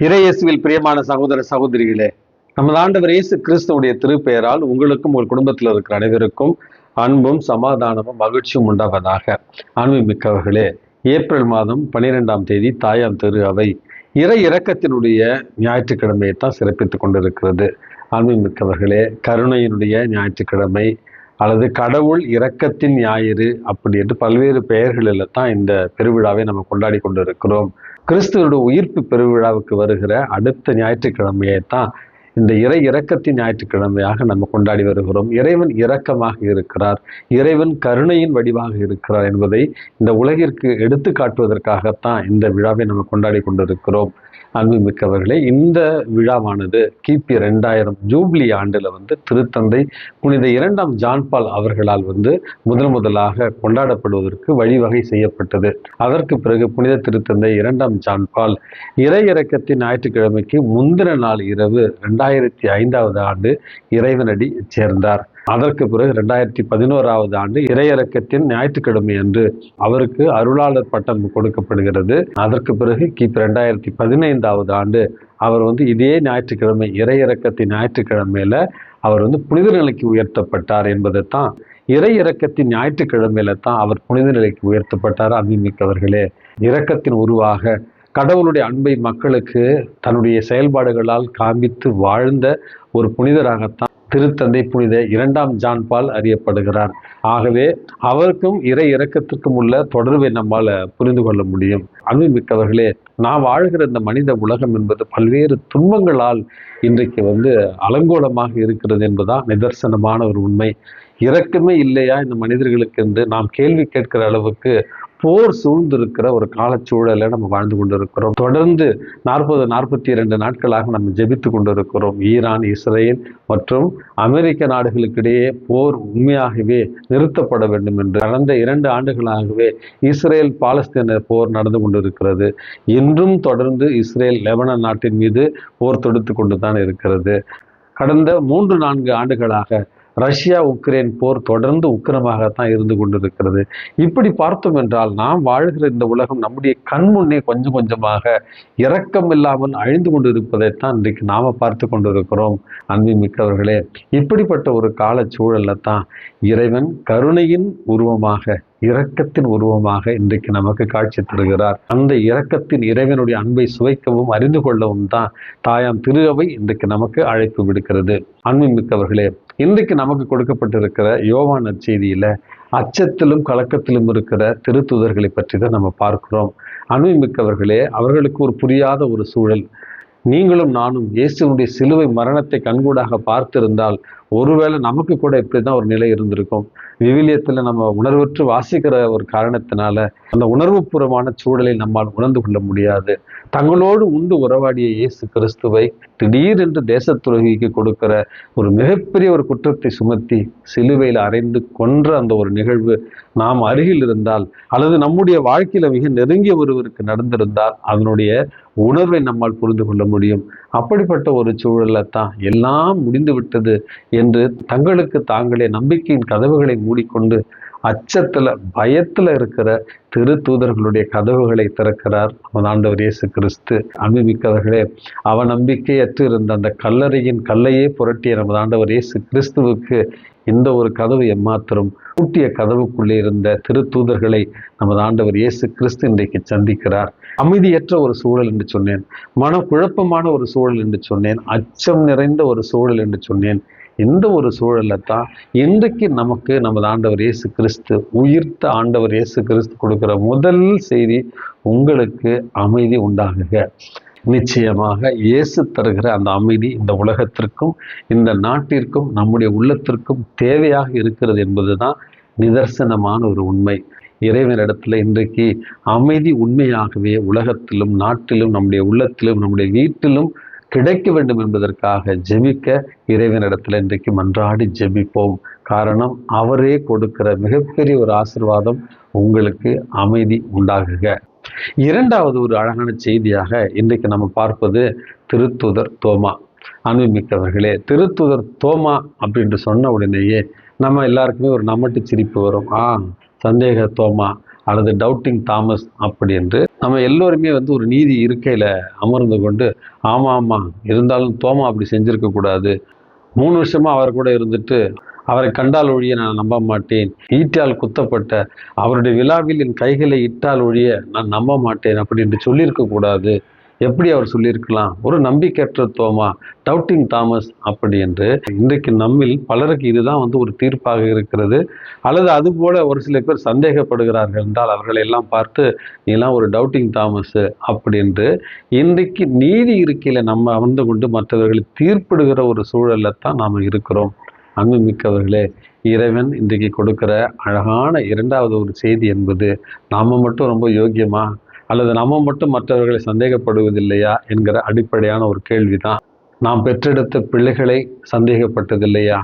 இறையேசுவில் பிரியமான சகோதர சகோதரிகளே, நமது ஆண்டவர் இயேசு கிறிஸ்துவுடைய திருப்பெயரால் உங்களுக்கும் உங்கள் குடும்பத்தில் இருக்கிற அனைவருக்கும் அன்பும் சமாதானமும் மகிழ்ச்சியும் உண்டாவதாக. அன்பு மிக்கவர்களே, ஏப்ரல் மாதம் 12ஆம் தேதி தாயாம் திரு அவை இறை இரக்கத்தினுடைய ஞாயிற்றுக்கிழமையை தான் சிறப்பித்துக் கொண்டிருக்கிறது. அன்பு மிக்கவர்களே, கருணையினுடைய ஞாயிற்றுக்கிழமை அல்லது கடவுள் இரக்கத்தின் ஞாயிறு அப்படி என்று பல்வேறு பெயர்களில் தான் இந்த பெருவிழாவை நம்ம கொண்டாடி கொண்டிருக்கிறோம். கிறிஸ்துவோட உயிர்ப்பு பெருவிழாவுக்கு வருகிற அடுத்த ஞாயிற்றுக்கிழமையை தான் இந்த இறை இரக்கத்தின் ஞாயிற்றுக்கிழமையாக நம்ம கொண்டாடி வருகிறோம். இறைவன் இரக்கமாக இருக்கிறார், இறைவன் கருணையின் வடிவாக இருக்கிறார் என்பதை இந்த உலகிற்கு எடுத்து காட்டுவதற்காகத்தான் இந்த விழாவை நம்ம கொண்டாடி கொண்டிருக்கிறோம். அன்பு மிக்கவர்களே, இந்த விழாவானது கிபி 2000 ஜூப்ளி ஆண்டுல திருத்தந்தை புனித 2ஆம் ஜான் பால் அவர்களால் முதலாக கொண்டாடப்படுவதற்கு வழிவகை செய்யப்பட்டது. அதற்கு பிறகு புனித திருத்தந்தை 2ஆம் ஜான் பால் இறை இறக்கத்தின் ஞாயிற்றுக்கிழமைக்கு முந்தின நாள் இரவு 2005ஆவது ஆண்டு இறைவனடி சேர்ந்தார். அதற்கு பிறகு 2011ஆவது ஆண்டு இறையிறக்கத்தின் ஞாயிற்றுக்கிழமை அன்று அவருக்கு அருளாளர் பட்டம் கொடுக்கப்படுகிறது. அதற்கு பிறகு கிபி 2015ஆவது ஆண்டு அவர் இதே ஞாயிற்றுக்கிழமை இறையிறக்கத்தின் ஞாயிற்றுக்கிழமையில அவர் புனித நிலைக்கு உயர்த்தப்பட்டார் என்பதைத்தான் இறை இறக்கத்தின் ஞாயிற்றுக்கிழமையில தான் அவர் புனித நிலைக்கு உயர்த்தப்பட்டார். அன்புமிக்கவர்களே, இரக்கத்தின் உருவாக கடவுளுடைய அன்பை மக்களுக்கு தன்னுடைய செயல்பாடுகளால் காண்பித்து வாழ்ந்த ஒரு புனிதராகத்தான் திருத்தந்தை புனித 2ஆம் ஜான் பால் அறியப்படுகிறார். ஆகவே அவருக்கும் இறை இரக்கத்திற்கும் உள்ள தொடர்பை நம்மால் புரிந்து கொள்ள முடியும். அன்புமிக்கவர்களே, நான் வாழ்கிற இந்த மனித உலகம் என்பது பல்வேறு துன்பங்களால் இன்றைக்கு அலங்கோலமாக இருக்கிறது என்பதுதான் நிதர்சனமான ஒரு உண்மை. இரக்கமே இல்லையா இந்த மனிதர்களுக்கு என்று நாம் கேள்வி கேட்கிற அளவுக்கு போர் சூழ்ந்திருக்கிற ஒரு காலச்சூழலை நம்ம வாழ்ந்து கொண்டிருக்கிறோம். தொடர்ந்து 42 நாட்களாக நம்ம ஜெபித்து கொண்டிருக்கிறோம். ஈரான், இஸ்ரேல் மற்றும் அமெரிக்க நாடுகளுக்கிடையே போர் உண்மையாகவே நிறுத்தப்பட வேண்டும் என்று கடந்த 2 ஆண்டுகளாகவே இஸ்ரேல் பாலஸ்தீன போர் நடந்து கொண்டிருக்கிறது. இன்றும் தொடர்ந்து இஸ்ரேல் லெபனான் நாட்டின் மீது போர் தொடுத்து கொண்டு தான் இருக்கிறது. கடந்த 3-4 ஆண்டுகளாக ரஷ்யா உக்ரைன் போர் தொடர்ந்து உக்கிரமாகத்தான் இருந்து கொண்டிருக்கிறது. இப்படி பார்த்தோம் என்றால் நாம் வாழ்கிற இந்த உலகம் நம்முடைய கண் முன்னே கொஞ்சம் கொஞ்சமாக இரக்கம் இல்லாமல் அழிந்து கொண்டிருப்பதைத்தான் இன்றைக்கு நாம பார்த்து கொண்டிருக்கிறோம். அன்புமிக்கவர்களே, இப்படிப்பட்ட ஒரு கால சூழல்ல தான் இறைவன் கருணையின் உருவமாக இரக்கத்தின் உருவமாக இன்றைக்கு நமக்கு காட்சி தருகிறார். அந்த இரக்கத்தின் இறைவனுடைய அன்பை சுவைக்கவும் அறிந்து கொள்ளவும் தான் தாயாம் திரு அவை இன்றைக்கு நமக்கு அழைப்பு விடுக்கிறது. அன்புமிக்கவர்களே, இன்றைக்கு நமக்கு கொடுக்கப்பட்டிருக்கிற யோவான் நற்செய்தியில அச்சத்திலும் கலக்கத்திலும் இருக்கிற திருத்தூதர்களை பற்றி தான் நம்ம பார்க்கிறோம். அன்புமிக்கவர்களே, அவர்களுக்கு ஒரு புரியாத ஒரு சூழல். நீங்களும் நானும் இயேசுனுடைய சிலுவை மரணத்தை கண்கூடாக பார்த்திருந்தால் ஒருவேளை நமக்கு கூட இப்படிதான் ஒரு நிலை இருந்திருக்கும். விவிலியத்துல நம்ம உணர்வற்று வாசிக்கிற ஒரு காரணத்தினால அந்த உணர்வுபூர்வமான சூழலை நம்மால் உணர்ந்து கொள்ள முடியாது. தங்களோடு உண்டு உறவாடிய இயேசு கிறிஸ்துவை திடீரென்று தேச துரோகிக்கு கொடுக்கிற ஒரு மிகப்பெரிய ஒரு குற்றத்தை சுமத்தி சிலுவையில் அறைந்து கொன்ற அந்த ஒரு நிகழ்வு நாம் அருகில் இருந்தால் அல்லது நம்முடைய வாழ்க்கையில மிக நெருங்கிய ஒருவருக்கு நடந்திருந்தால் அதனுடைய உணர்வை நம்மால் புரிந்து கொள்ள முடியும். அப்படிப்பட்ட ஒரு சூழல்ல தான் எல்லாம் முடிந்து விட்டது என்று தங்களுக்கு தாங்களே நம்பிக்கையின் கதவுகளை மூடிக்கொண்டு அச்சத்துல பயத்துல இருக்கிற திரு தூதர்களுடைய கதவுகளை திறக்கிறார் நமது ஆண்டவர் இயேசு கிறிஸ்து. அன்புமிக்கவர்களே, அவநம்பிக்கையற்று இருந்த அந்த கல்லறையின் கல்லையே புரட்டிய நமது ஆண்டவர் இயேசு கிறிஸ்துவுக்கு இந்த ஒரு கதவு எம்மாத்திரம் பூட்டிய கதவுக்குள்ளே இருந்த திரு தூதர்களை நமது ஆண்டவர் இயேசு கிறிஸ்து இன்றைக்கு சந்திக்கிறார். அமைதியற்ற ஒரு சூழல் என்று சொன்னேன், மனக்குழப்பமான ஒரு சூழல் என்று சொன்னேன், அச்சம் நிறைந்த ஒரு சூழல் என்று சொன்னேன். இந்த ஒரு சூழல்ல தான் இன்றைக்கு நமக்கு நமது ஆண்டவர் இயேசு கிறிஸ்து உயிர்த்த ஆண்டவர் இயேசு கிறிஸ்து கொடுக்கிற முதல் செய்தி, உங்களுக்கு அமைதி உண்டாகுக. நிச்சயமாக இயேசு தருகிற அந்த அமைதி இந்த உலகத்திற்கும் இந்த நாட்டிற்கும் நம்முடைய உள்ளத்திற்கும் தேவையாக இருக்கிறது என்பதுதான் நிதர்சனமான ஒரு உண்மை. இறைவனிடத்துல இன்றைக்கு அமைதி உண்மையாகவே உலகத்திலும் நாட்டிலும் நம்முடைய உள்ளத்திலும் நம்முடைய வீட்டிலும் கிடைக்க வேண்டும் என்பதற்காக ஜெபிக்க இறைவனிடத்துல இன்றைக்கு மன்றாடி ஜெபிப்போம். காரணம், அவரே கொடுக்கிற மிகப்பெரிய ஒரு ஆசீர்வாதம், உங்களுக்கு அமைதி உண்டாகுக. இரண்டாவது ஒரு அழகான செய்தியாக இன்றைக்கு நம்ம பார்ப்பது திருத்தூதர் தோமா. அன்புமிக்கவர்களே, திருத்தூதர் தோமா அப்படின்ட்டு சொன்ன உடனேயே நம்ம எல்லாருக்குமே ஒரு நமட்டு சிரிப்பு வரும். சந்தேக தோமா, அல்லது டவுட்டிங் தாமஸ் அப்படி என்று நம்ம எல்லோருமே ஒரு நீதி இருக்கையில் அமர்ந்து கொண்டு ஆமாம் இருந்தாலும் தோமா அப்படி செஞ்சிருக்க கூடாது, 3 வருஷமா அவர் கூட இருந்துட்டு அவரை கண்டால் ஒழிய நான் நம்ப மாட்டேன், ஈட்டால் குத்தப்பட்ட அவருடைய விழாவில் என் கைகளை இட்டால் ஒழிய நான் நம்ப மாட்டேன் அப்படி என்று சொல்லியிருக்க கூடாது. எப்படி அவர் சொல்லியிருக்கலாம்? ஒரு நம்பிக்கையற்ற தோமா, டவுட்டிங் தாமஸ் அப்படி என்று. இன்றைக்கு நம்மில் பலருக்கு இதுதான் ஒரு தீர்ப்பாக இருக்கிறது. அல்லது அதுபோல ஒரு சில பேர் சந்தேகப்படுகிறார்கள் என்றால் அவர்களை எல்லாம் பார்த்து நீலாம் ஒரு டவுட்டிங் தாமஸ் அப்படி என்று இன்றைக்கு நீதி இருக்கையில நம்ம அமர்ந்து கொண்டு மற்றவர்களை தீர்ப்பிடுகிற ஒரு சூழல்ல தான் நாம் இருக்கிறோம். அன்பு மிக்கவர்களே, இறைவன் இன்றைக்கு கொடுக்கிற அழகான 2வது ஒரு செய்தி என்பது நாம மட்டும் ரொம்ப யோக்கியமா அல்லது நம்ம மட்டும் மற்றவர்களை சந்தேகப்படுவதில்லையா என்கிற அடிப்படையான ஒரு கேள்விதான். நாம் பெற்றெடுத்த பிள்ளைகளை சந்தேகப்பட்டதில்லையா?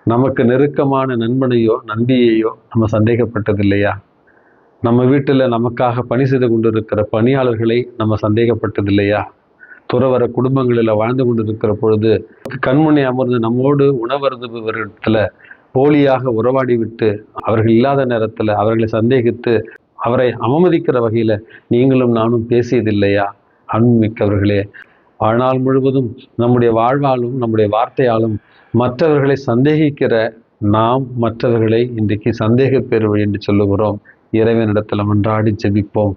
நமக்கு நெருக்கமான நண்பனையோ நண்பியையோ நம்ம சந்தேகப்பட்டதில்லையா? நம்ம வீட்டில் நமக்காக பணி செய்து கொண்டிருக்கிற பணியாளர்களை நம்ம சந்தேகப்பட்டதில்லையா? துறவர குடும்பங்களில் வாழ்ந்து கொண்டிருக்கிற பொழுது கண்முனை அமர்ந்து நம்மோடு உணவருந்துபவரிடத்துல போலியாக உறவாடி விட்டு அவர்கள் இல்லாத நேரத்தில் அவர்களை சந்தேகித்து அவரை அவமதிக்கிற வகையில் நீங்களும் நானும் பேசியதில்லையா? அன்புமிக்கவர்களே, வாழ்நாள் முழுவதும் நம்முடைய வாழ்வாலும் நம்முடைய வார்த்தையாலும் மற்றவர்களை சந்தேகிக்கிற நாம் மற்றவர்களை இன்றைக்கு சந்தேக பெறுவது என்று சொல்லுகிறோம். இறைவனிடத்தில் மன்றாடி ஜெபிப்போம்.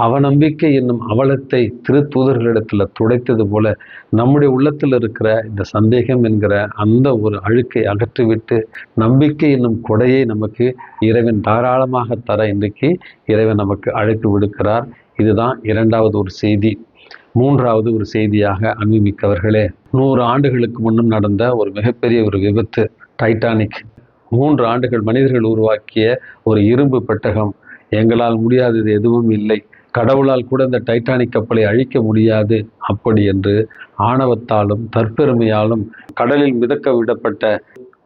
அவநம்பிக்கை என்னும் அவலத்தை திருத்தூதர்களிடத்தில் துடைத்தது போல நம்முடைய உள்ளத்தில் இருக்கிற இந்த சந்தேகம் என்கிற அந்த ஒரு அழுக்கை அகற்றிவிட்டு நம்பிக்கை என்னும் கொடையை நமக்கு இறைவன் தாராளமாக தர இன்றைக்கு இறைவன் நமக்கு அழைப்பு விடுக்கிறார். இதுதான் 2வது ஒரு செய்தி. 3வது ஒரு செய்தியாக அன்புமிக்கவர்களே, 100 ஆண்டுகளுக்கு முன்னும் நடந்த ஒரு மிகப்பெரிய ஒரு விபத்து, டைட்டானிக். 3 ஆண்டுகள் மனிதர்கள் உருவாக்கிய ஒரு இரும்பு பெட்டகம். எங்களால் முடியாதது எதுவும் இல்லை, கடவுளால் கூட இந்த டைட்டானிக் கப்பலை அழிக்க முடியாது அப்படி என்று ஆணவத்தாலும் தற்பெருமையாலும் கடலில் மிதக்க விடப்பட்ட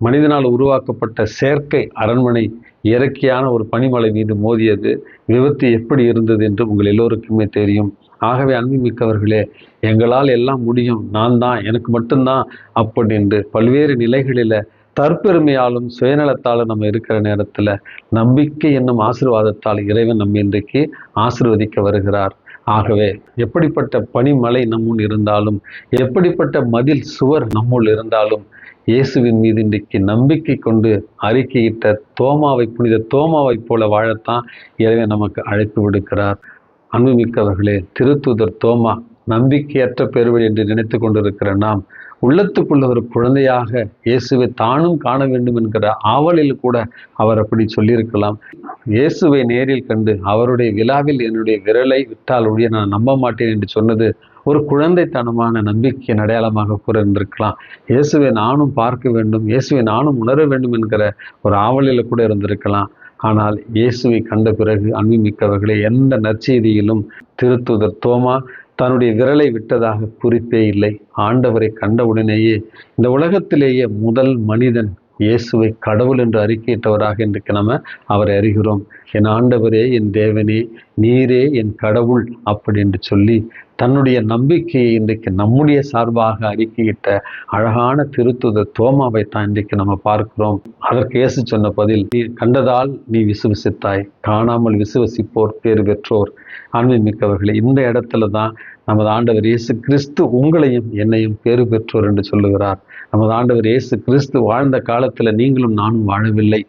மனிதனால் உருவாக்கப்பட்ட செயற்கை அரண்மனை இயற்கையான ஒரு பனிமலை மீது மோதியது. விபத்து எப்படி இருந்தது என்று உங்கள் எல்லோருக்குமே தெரியும். ஆகவே அன்புமிக்கவர்களே, எங்களால் எல்லாம் முடியும், நான் தான், எனக்கு மட்டும்தான் அப்படி என்று பல்வேறு நிலைகளில் தற்பெருமையாலும் சுயநலத்தாலும் நம்ம இருக்கிற நேரத்தில் நம்பிக்கை என்னும் ஆசீர்வாதத்தால் இறைவன் நம்ம இன்றைக்கு ஆசீர்வதிக்க வருகிறார். ஆகவே எப்படிப்பட்ட பனிமலை நம்முள் இருந்தாலும், எப்படிப்பட்ட மதில் சுவர் நம்முள் இருந்தாலும், இயேசுவின் மீது இன்றைக்கு நம்பிக்கை கொண்டு அறிக்கையிட்ட புனித தோமாவை போல வாழத்தான் இறைவன் நமக்கு அழைப்பு விடுக்கிறார். அன்புமிக்கவர்களே, திருத்தூதர் தோமா நம்பிக்கையற்ற பெறுவழி என்று நினைத்து கொண்டிருக்கிற நாம் உள்ளத்துக்குள்ள ஒரு குழந்தையாக இயேசுவை தானும் காண வேண்டும் என்கிற ஆவலில் கூட அவர் அப்படி சொல்லியிருக்கலாம். இயேசுவை நேரில் கண்டு அவருடைய விழாவில் என்னுடைய விரலை விட்டால் ஒழிய நான் நம்ப மாட்டேன் என்று சொன்னது ஒரு குழந்தைத்தனமான நம்பிக்கையின் அடையாளமாக கூட இருந்திருக்கலாம். இயேசுவை நானும் பார்க்க வேண்டும், இயேசுவை நானும் உணர வேண்டும் என்கிற ஒரு ஆவலில் கூட இருந்திருக்கலாம். ஆனால் இயேசுவை கண்ட பிறகு அன்புமிக்கவர்களே, எந்த நற்செய்தியிலும் திருத்தூதர் தோமா தன்னுடைய விரலை விட்டதாக குறிப்பே இல்லை. ஆண்டவரை கண்டவுடனேயே இந்த உலகத்திலேயே முதல் மனிதன் இயேசுவை கடவுள் என்று அறிக்கையிட்டவராக இன்றைக்கு நம்ம அவரை அறிகிறோம். என் ஆண்டவரே, என் தேவனே, நீரே என் கடவுள் அப்படி என்று சொல்லி தன்னுடைய நம்பிக்கையை இன்றைக்கு நம்முடைய சார்பாக அறிக்கையிட்ட அழகான திருத்தூதர் தோமாவை தான் இன்றைக்கு நம்ம பார்க்கிறோம். அதற்கு இயேசு சொன்ன பதில், நீ கண்டதால் நீ விசுவசித்தாய், காணாமல் விசுவசிப்போர் பேறு பெற்றோர். அன்புமிக்கவர்களே, இந்த இடத்துல தான் நமது ஆண்டவர் இயேசு கிறிஸ்து உங்களையும் என்னையும் பேறு பெற்றோர் என்று சொல்லுகிறார். நமது ஆண்டவர் இயேசு கிறிஸ்து வாழ்ந்த காலத்தில் நீங்களும் நானும் வாழவில்லை.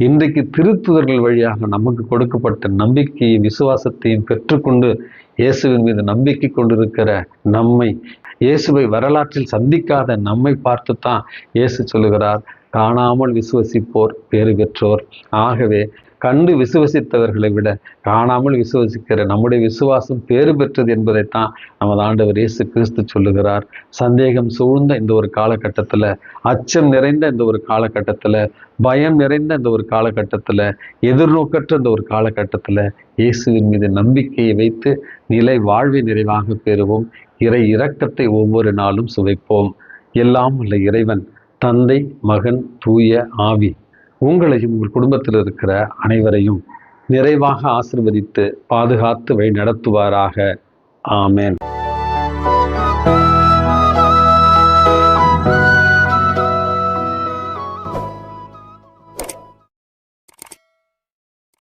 இன்றைக்கு திருத்துதர்கள் வழியாக நமக்கு கொடுக்கப்பட்ட நம்பிக்கையும் விசுவாசத்தையும் பெற்றுக்கொண்டு இயேசுவின் மீது நம்பிக்கை கொண்டிருக்கிற நம்மை, இயேசுவை வரலாற்றில் சந்திக்காத நம்மை பார்த்து தான் இயேசு சொல்லுகிறார், காணாமல் விசுவசிப்போர் பேறு பெற்றோர். ஆகவே கண்டு விசுவசித்தவர்களை விட காணாமல் விசுவசிக்கிற நம்முடைய விசுவாசம் பேறு பெற்றது என்பதைத்தான் நமது ஆண்டவர் இயேசு கிறிஸ்து சொல்லுகிறார். சந்தேகம் சூழ்ந்த இந்த ஒரு காலகட்டத்தில், அச்சம் நிறைந்த இந்த ஒரு காலகட்டத்தில், பயம் நிறைந்த இந்த ஒரு காலகட்டத்தில், எதிர்நோக்கற்ற இந்த ஒரு காலகட்டத்தில் இயேசுவின் மீது நம்பிக்கையை வைத்து நிலை வாழ்வை நிறைவாக பெறுவோம். இறை இரக்கத்தை ஒவ்வொரு நாளும் சுவைப்போம். எல்லாம் உள்ள இறைவன் தந்தை, மகன், தூய ஆவி உங்களையும் உங்கள் குடும்பத்தில் இருக்கிற அனைவரையும் நிறைவாக ஆசீர்வதித்து பாதுகாத்து வழி நடத்துவாராக. ஆமென்.